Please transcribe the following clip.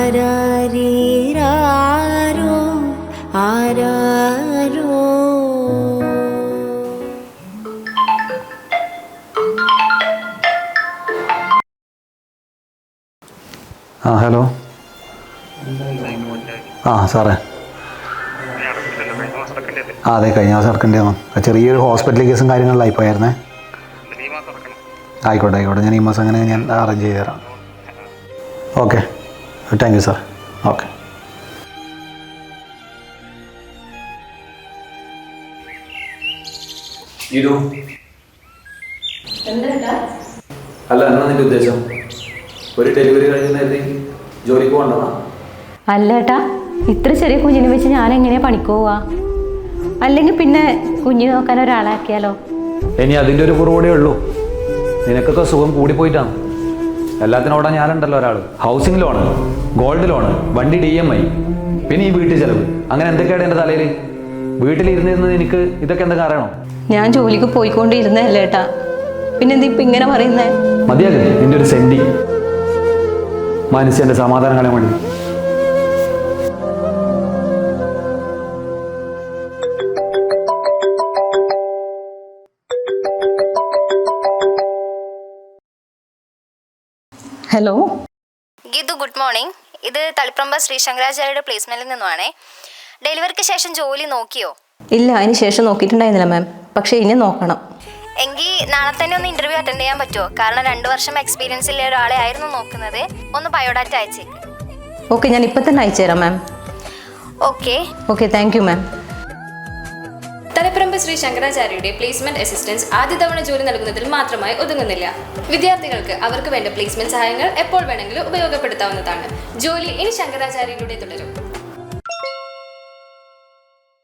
ആരാരീരാരോ ആരാരോ. Hello. സാറേ, അതെ കഴിഞ്ഞ മാസം ഇറക്കേണ്ടിയായിരുന്നു. ചെറിയൊരു ഹോസ്പിറ്റൽ കേസും കാര്യങ്ങളിലായി പോയായിരുന്നേ. ആയിക്കോട്ടെ ഞാൻ ഈ മാസം അങ്ങനെ ഞാൻ അറേഞ്ച് ചെയ്ത് തരാം. Okay, thank you sir. Okay. അല്ല, എന്നാ നിന്റെ ഉദ്ദേശം? ഒരു ഡെലിവറി കഴിയുന്നതിന് ജോലിക്ക് പോകണ്ടതാ? അല്ല ഏട്ടാ, ഇത്ര ചെറിയ കുഞ്ഞിനെ വെച്ച് ഞാൻ എങ്ങനെയാ പണിക്ക് പോവാ? അല്ലെങ്കിൽ പിന്നെ കുഞ്ഞിനെ നോക്കാൻ ഒരാളാക്കിയാലോ? ഇനി അതിൻ്റെ ഒരു കുറവുകൂടെ ഉള്ളൂ. നിനക്കൊക്കെ സുഖം കൂടിപ്പോയിട്ടാണ്. എല്ലാത്തിനോടെ ഞാനുണ്ടല്ലോ ഒരാൾ. ഹൗസിംഗ് ലോണ്, ഗോൾഡ് ലോണ്, വണ്ടി DMI, പിന്നെ ഈ വീട്ടിൽ ചെലവ്, അങ്ങനെ എന്തൊക്കെയാണ് എൻ്റെ തലയിൽ? വീട്ടിലിരുന്നിരുന്നത് എനിക്ക് ഇതൊക്കെ എന്തൊക്കെ അറിയണം? ഞാൻ ജോലിക്ക് പോയിക്കൊണ്ടിരുന്നല്ലേ ഏട്ടാ, പിന്നെ എന്താ ഇപ്പം ഇങ്ങനെ പറയുന്നേ? മതിയാകെ നിന്റെ ഒരു സെൻറ്റി. മനുഷ്യൻ്റെ സമാധാനം കളയാൻ വേണ്ടി. Hello Geethu, good morning. ഇത് തളിപ്രമ്പ ശ്രീ ശങ്കരാചാര്യയുടെ പ്ലേസ്മെന്റിൽ നിന്നുമാണേ. ഡെലിവറിക്ക് ശേഷം ജോലി നോക്കിയോ? ഇല്ല, അതിന് ശേഷം നോക്കിയിട്ടുണ്ടായിരുന്നില്ല മാം, പക്ഷേ ഇനി നോക്കണം. എങ്കിൽ നാളെ തന്നെ ഒന്ന് ഇന്റർവ്യൂ അറ്റൻഡ് ചെയ്യാൻ പറ്റുമോ? കാരണം 2 വർഷം എക്സ്പീരിയൻസ് ഉള്ള ഒരാളെ ആയിരുന്നു നോക്കുന്നത്. ഒന്ന് ബയോഡാറ്റ അയച്ചേക്ക്. ഓക്കെ, ഞാൻ ഇപ്പം തന്നെ അയച്ചു തരാം ma'am. Okay, thank you ma'am. Taliparamba Sree ശങ്കരാചാര്യയുടെ പ്ലേസ്മെന്റ് അസിസ്റ്റൻസ് ആദ്യ തവണ ജോലി നൽകുന്നതിൽ മാത്രമായി ഒതുങ്ങുന്നില്ല. വിദ്യാർത്ഥികൾക്ക് അവർക്ക് വേണ്ട പ്ലേസ്മെന്റ് സഹായങ്ങൾ എപ്പോൾ വേണമെങ്കിലും ഉപയോഗപ്പെടുത്താവുന്നതാണ്. ജോലി ഇനി ശങ്കരാചാര്യയിലൂടെ തുടരും.